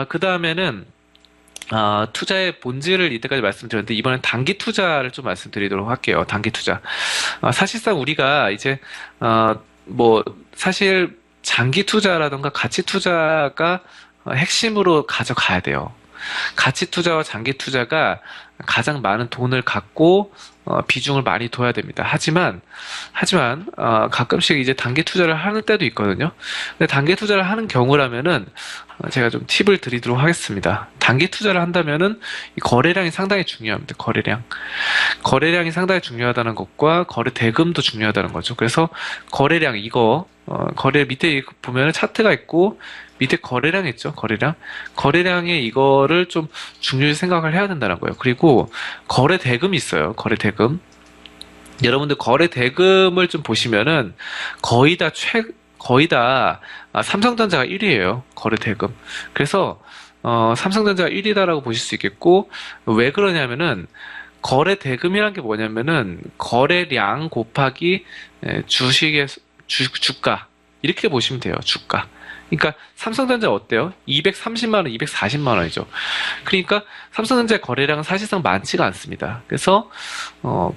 그 다음에는 투자의 본질을 이때까지 말씀드렸는데 이번엔 단기 투자를 좀 말씀드리도록 할게요. 단기 투자. 사실상 우리가 이제 뭐 사실 장기 투자라던가 가치 투자가 핵심으로 가져가야 돼요. 가치 투자와 장기 투자가 가장 많은 돈을 갖고 비중을 많이 둬야 됩니다. 하지만 가끔씩 이제 단기 투자를 하는 때도 있거든요. 근데 단기 투자를 하는 경우라면은 제가 좀 팁을 드리도록 하겠습니다. 단기 투자를 한다면은 이 거래량이 상당히 중요합니다. 거래량이 상당히 중요하다는 것과 거래 대금도 중요하다는 거죠. 그래서 거래량 이거 거래 밑에 보면은 차트가 있고 밑에 거래량 있죠. 거래량에 이거를 좀 중요시 생각을 해야 된다는 거예요. 그리고 거래 대금이 있어요. 거래 대금. 여러분들 거래 대금을 좀 보시면은 거의 다 삼성전자가 1위예요. 거래 대금. 그래서 삼성전자가 1위다라고 보실 수 있겠고 왜 그러냐면은 거래 대금이란 게 뭐냐면은 거래량 곱하기 주식의 주가 이렇게 보시면 돼요. 주가. 그러니까 삼성전자 어때요? 230만 원, 240만 원이죠. 그러니까 삼성전자의 거래량은 사실상 많지가 않습니다. 그래서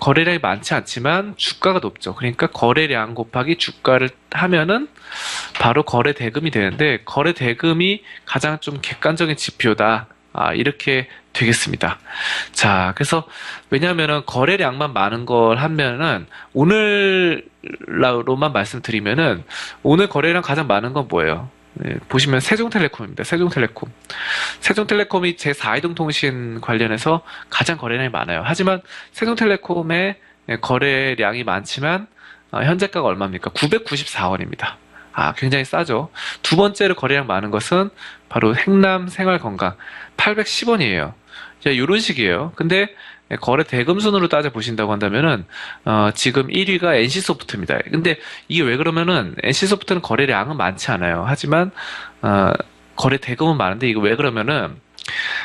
거래량이 많지 않지만 주가가 높죠. 그러니까 거래량 곱하기 주가를 하면은 바로 거래 대금이 되는데 거래 대금이 가장 좀 객관적인 지표다. 이렇게 되겠습니다. 자, 그래서 왜냐하면은 거래량만 많은 걸 하면은 오늘로만 말씀드리면은 오늘 거래량 가장 많은 건 뭐예요? 보시면 세종텔레콤입니다. 세종텔레콤이 제4이동통신 관련해서 가장 거래량이 많아요. 하지만 세종텔레콤의 거래량이 많지만 현재가가 얼마입니까? 994원입니다. 굉장히 싸죠. 두 번째로 거래량 많은 것은 바로 행남생활건강 810원이에요. 이런 식이에요. 근데 거래 대금 순으로 따져 보신다고 한다면은 지금 1위가 NC소프트입니다. 근데 이게 왜 그러면은 NC소프트는 거래량은 많지 않아요. 하지만 거래 대금은 많은데 이거 왜 그러면은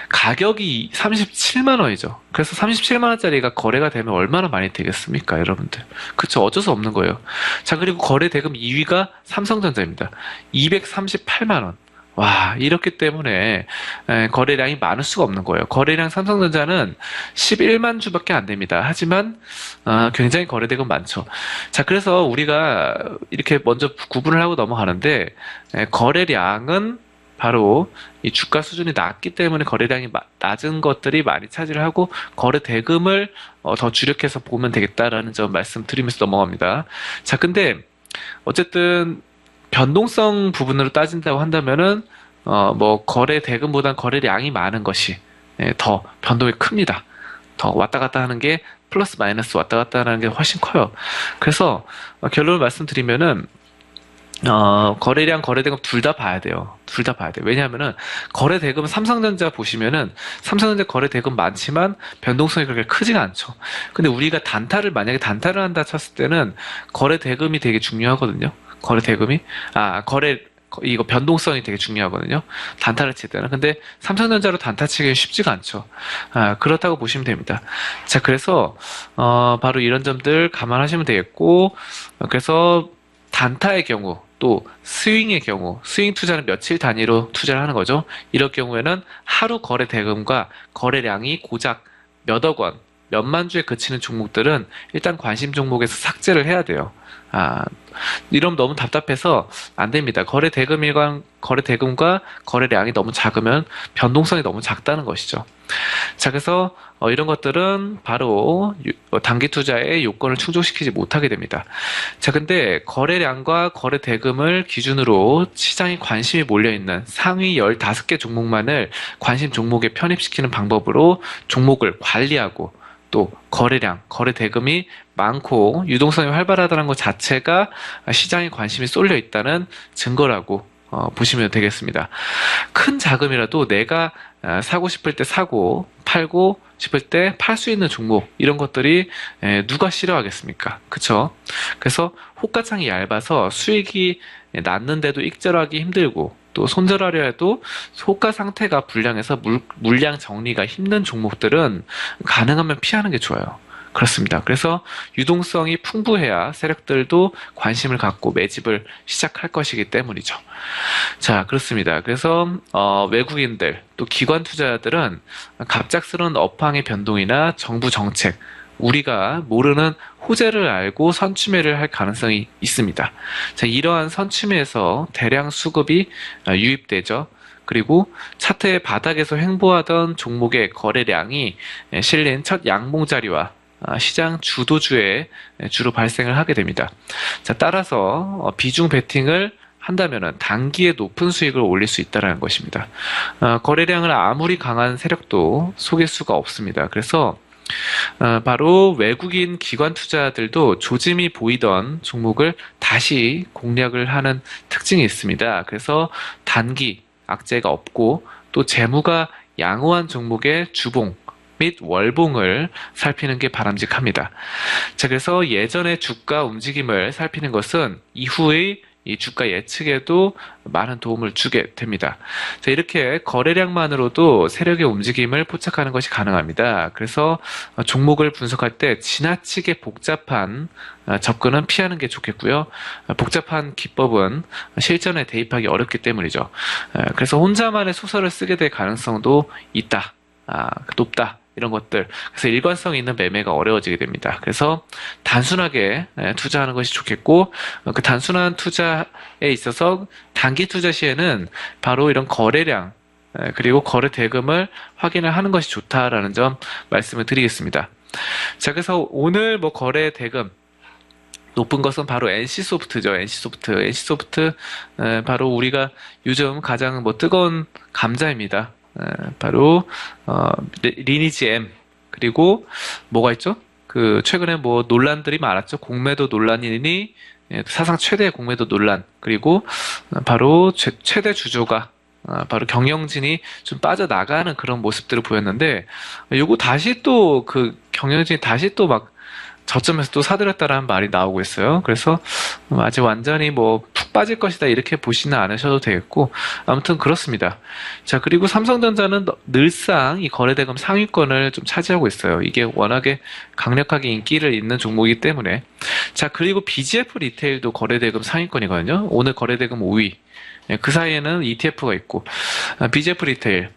가격이 37만 원이죠. 그래서 37만 원짜리가 거래가 되면 얼마나 많이 되겠습니까, 여러분들? 그쵸, 어쩔 수 없는 거예요. 자, 그리고 거래 대금 2위가 삼성전자입니다. 238만 원. 와, 이렇기 때문에 거래량이 많을 수가 없는 거예요. 거래량 삼성전자는 11만 주밖에 안 됩니다. 하지만 굉장히 거래대금 많죠. 자, 그래서 우리가 이렇게 먼저 구분을 하고 넘어가는데 거래량은 바로 이 주가 수준이 낮기 때문에 거래량이 낮은 것들이 많이 차지를 하고 거래 대금을 더 주력해서 보면 되겠다라는 점 말씀드리면서 넘어갑니다. 자, 근데 어쨌든 변동성 부분으로 따진다고 한다면은 뭐 거래 대금보단 거래량이 많은 것이 더 변동이 큽니다. 더 왔다 갔다 하는 게 플러스 마이너스 왔다 갔다 하는 게 훨씬 커요. 그래서 결론을 말씀드리면은 거래량, 거래대금 둘 다 봐야 돼요. 둘 다 봐야 돼요. 왜냐하면은, 거래대금 삼성전자 보시면은, 삼성전자 거래대금 많지만, 변동성이 그렇게 크지가 않죠. 근데 우리가 만약에 단타를 한다 쳤을 때는, 거래대금이 되게 중요하거든요. 거래대금이. 이거 변동성이 되게 중요하거든요. 단타를 칠 때는. 근데 삼성전자로 단타 치기는 쉽지가 않죠. 그렇다고 보시면 됩니다. 자, 그래서, 바로 이런 점들 감안하시면 되겠고, 그래서, 단타의 경우, 또 스윙의 경우, 스윙 투자는 며칠 단위로 투자를 하는 거죠. 이럴 경우에는 하루 거래 대금과 거래량이 고작 몇억 원, 몇만 주에 그치는 종목들은 일단 관심 종목에서 삭제를 해야 돼요. 이러면 너무 답답해서 안 됩니다. 거래 대금과 거래량이 너무 작으면 변동성이 너무 작다는 것이죠. 자, 그래서 이런 것들은 바로 단기 투자의 요건을 충족시키지 못하게 됩니다. 자, 근데 거래량과 거래 대금을 기준으로 시장에 관심이 몰려있는 상위 15개 종목만을 관심 종목에 편입시키는 방법으로 종목을 관리하고 또 거래량, 거래 대금이 많고 유동성이 활발하다는 것 자체가 시장에 관심이 쏠려 있다는 증거라고 보시면 되겠습니다. 큰 자금이라도 내가 사고 싶을 때 사고 팔고 싶을 때 팔 수 있는 종목 이런 것들이 누가 싫어하겠습니까? 그쵸? 그래서 호가창이 얇아서 수익이 났는데도 익절하기 힘들고 또 손절하려 해도 호가 상태가 불량해서 물량 정리가 힘든 종목들은 가능하면 피하는 게 좋아요. 그렇습니다. 그래서 유동성이 풍부해야 세력들도 관심을 갖고 매집을 시작할 것이기 때문이죠. 자, 그렇습니다. 그래서 외국인들 또 기관 투자자들은 갑작스러운 업황의 변동이나 정부 정책, 우리가 모르는 호재를 알고 선취매를 할 가능성이 있습니다. 자, 이러한 선취매에서 대량 수급이 유입되죠. 그리고 차트의 바닥에서 횡보하던 종목의 거래량이 실린 첫 양봉자리와 시장 주도주에 주로 발생을 하게 됩니다. 자, 따라서 비중 베팅을 한다면은 단기에 높은 수익을 올릴 수 있다는 것입니다. 거래량을 아무리 강한 세력도 속일 수가 없습니다. 그래서 바로 외국인 기관 투자들도 조짐이 보이던 종목을 다시 공략을 하는 특징이 있습니다. 그래서 단기 악재가 없고 또 재무가 양호한 종목의 주봉 및 월봉을 살피는 게 바람직합니다. 자, 그래서 예전의 주가 움직임을 살피는 것은 이후의 이 주가 예측에도 많은 도움을 주게 됩니다. 자, 이렇게 거래량만으로도 세력의 움직임을 포착하는 것이 가능합니다. 그래서 종목을 분석할 때 지나치게 복잡한 접근은 피하는 게 좋겠고요. 복잡한 기법은 실전에 대입하기 어렵기 때문이죠. 그래서 혼자만의 소설을 쓰게 될 가능성도 있다. 높다. 이런 것들. 그래서 일관성 있는 매매가 어려워지게 됩니다. 그래서 단순하게 투자하는 것이 좋겠고, 그 단순한 투자에 있어서 단기 투자 시에는 바로 이런 거래량, 그리고 거래 대금을 확인을 하는 것이 좋다라는 점 말씀을 드리겠습니다. 자, 그래서 오늘 뭐 거래 대금, 높은 것은 바로 NC소프트죠. NC소프트, 바로 우리가 요즘 가장 뭐 뜨거운 감자입니다. 바로 리니지 M, 그리고 뭐가 있죠? 그 최근에 뭐 논란들이 많았죠. 공매도 논란이니 사상 최대의 공매도 논란, 그리고 바로 최대 주주가 바로 경영진이 좀 빠져나가는 그런 모습들을 보였는데, 요거 다시 또 그 경영진이 다시 또 막 저점에서 또 사들였다라는 말이 나오고 있어요. 그래서 아직 완전히 뭐 푹 빠질 것이다 이렇게 보지는 않으셔도 되겠고, 아무튼 그렇습니다. 자, 그리고 삼성전자는 늘상 이 거래대금 상위권을 좀 차지하고 있어요. 이게 워낙에 강력하게 인기를 있는 종목이기 때문에. 자, 그리고 BGF 리테일도 거래대금 상위권이거든요. 오늘 거래대금 5위. 그 사이에는 ETF가 있고, BGF 리테일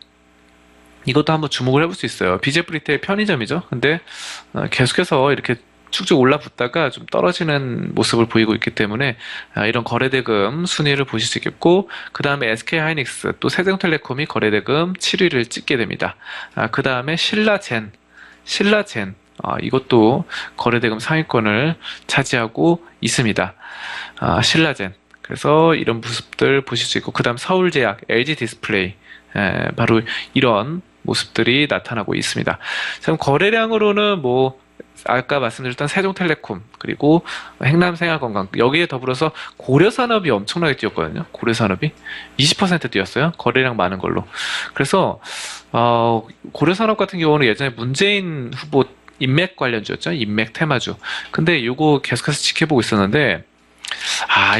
이것도 한번 주목을 해볼 수 있어요. BGF 리테일 편의점이죠. 근데 계속해서 이렇게 쭉쭉 올라붙다가 좀 떨어지는 모습을 보이고 있기 때문에 이런 거래대금 순위를 보실 수 있겠고, 그 다음에 SK하이닉스 또 세종텔레콤이 거래대금 7위를 찍게 됩니다. 그 다음에 신라젠 이것도 거래대금 상위권을 차지하고 있습니다. 신라젠, 그래서 이런 모습들 보실 수 있고, 그 다음 서울제약, LG디스플레이, 바로 이런 모습들이 나타나고 있습니다. 그럼 거래량으로는 뭐 아까 말씀드렸던 세종텔레콤, 그리고 행남생활건강, 여기에 더불어서 고려산업이 엄청나게 뛰었거든요. 고려산업이 20% 뛰었어요. 거래량 많은 걸로. 그래서 고려산업 같은 경우는 예전에 문재인 후보 인맥 관련주였죠. 인맥 테마주. 근데 이거 계속해서 지켜보고 있었는데,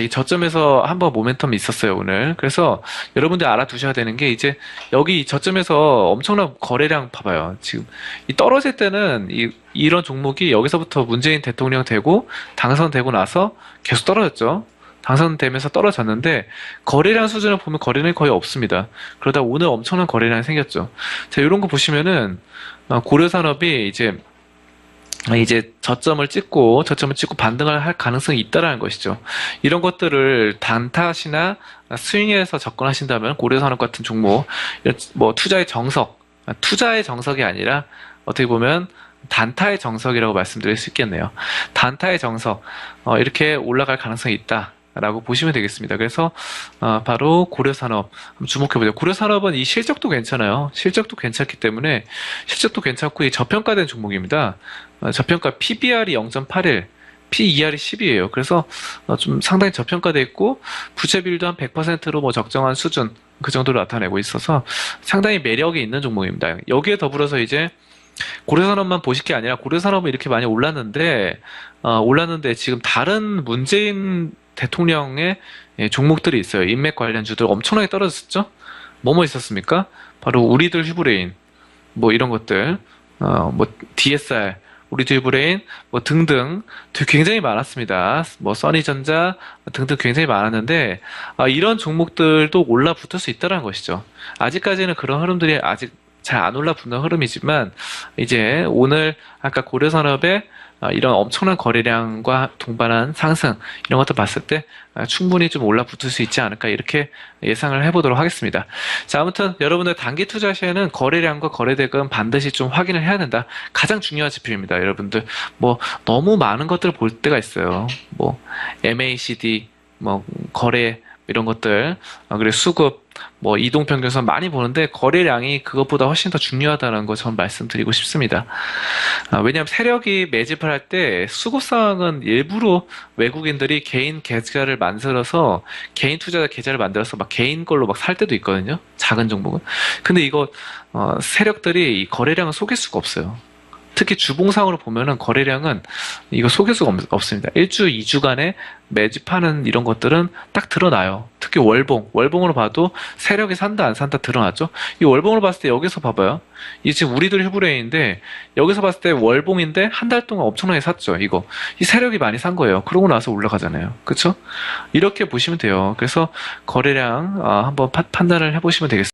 이 저점에서 한번 모멘텀이 있었어요, 오늘. 그래서 여러분들 알아두셔야 되는 게, 이제 여기 저점에서 엄청난 거래량 봐봐요. 지금 이 떨어질 때는 이런 종목이 여기서부터 문재인 대통령 되고 당선되고 나서 계속 떨어졌죠. 당선되면서 떨어졌는데 거래량 수준을 보면 거래량이 거의 없습니다. 그러다 오늘 엄청난 거래량이 생겼죠. 자, 이런 거 보시면은 고려산업이 이제 저점을 찍고 반등을 할 가능성이 있다라는 것이죠. 이런 것들을 단타시나 스윙에서 접근하신다면 고려산업 같은 종목, 뭐 투자의 정석이 아니라 어떻게 보면 단타의 정석이라고 말씀드릴 수 있겠네요. 단타의 정석, 이렇게 올라갈 가능성이 있다 라고 보시면 되겠습니다. 그래서 바로 고려산업 한번 주목해보죠. 고려산업은 이 실적도 괜찮아요. 실적도 괜찮기 때문에, 실적도 괜찮고 이 저평가된 종목입니다. 저평가 PBR이 0.81, PER이 10이에요. 그래서 좀 상당히 저평가돼 있고, 부채 비율도 한 100%로 뭐 적정한 수준, 그 정도로 나타내고 있어서 상당히 매력이 있는 종목입니다. 여기에 더불어서 이제 고려산업만 보실 게 아니라, 고려산업은 이렇게 많이 올랐는데 지금 다른 문재인 대통령의 종목들이 있어요. 인맥 관련주들 엄청나게 떨어졌죠? 뭐뭐 있었습니까? 바로 우리들 휴브레인, 뭐 이런 것들, 뭐 DSR, 우리들브레인 뭐 등등 굉장히 많았습니다. 뭐 써니전자 등등 굉장히 많았는데 이런 종목들도 올라붙을 수 있다는 것이죠. 아직까지는 그런 흐름들이 아직 잘 안 올라붙는 흐름이지만 이제 오늘 아까 고려산업의 이런 엄청난 거래량과 동반한 상승 이런 것도 봤을 때 충분히 좀 올라붙을 수 있지 않을까 이렇게 예상을 해보도록 하겠습니다. 자, 아무튼 여러분들 단기 투자 시에는 거래량과 거래대금 반드시 좀 확인을 해야 된다. 가장 중요한 지표입니다. 여러분들 뭐 너무 많은 것들을 볼 때가 있어요. 뭐 MACD 뭐 거래 이런 것들 그리고 수급 뭐 이동평균선 많이 보는데 거래량이 그것보다 훨씬 더 중요하다는 거 전 말씀드리고 싶습니다. 왜냐하면 세력이 매집을 할 때 수급 상황은 일부러 외국인들이 개인 계좌를 만들어서 개인 투자 계좌를 만들어서 막 개인 걸로 막 살 때도 있거든요. 작은 종목은. 근데 이거 세력들이 이 거래량을 속일 수가 없어요. 특히 주봉상으로 보면은 거래량은 이거 속일 수가 없습니다. 1주, 2주간에 매집하는 이런 것들은 딱 드러나요. 특히 월봉으로 봐도 세력이 산다, 안 산다 드러나죠? 이 월봉으로 봤을 때 여기서 봐봐요. 이 지금 우리들 휴브레인인데 여기서 봤을 때 월봉인데 한 달 동안 엄청나게 샀죠, 이거. 이 세력이 많이 산 거예요. 그러고 나서 올라가잖아요. 그쵸? 이렇게 보시면 돼요. 그래서 거래량 한번 판단을 해보시면 되겠습니다.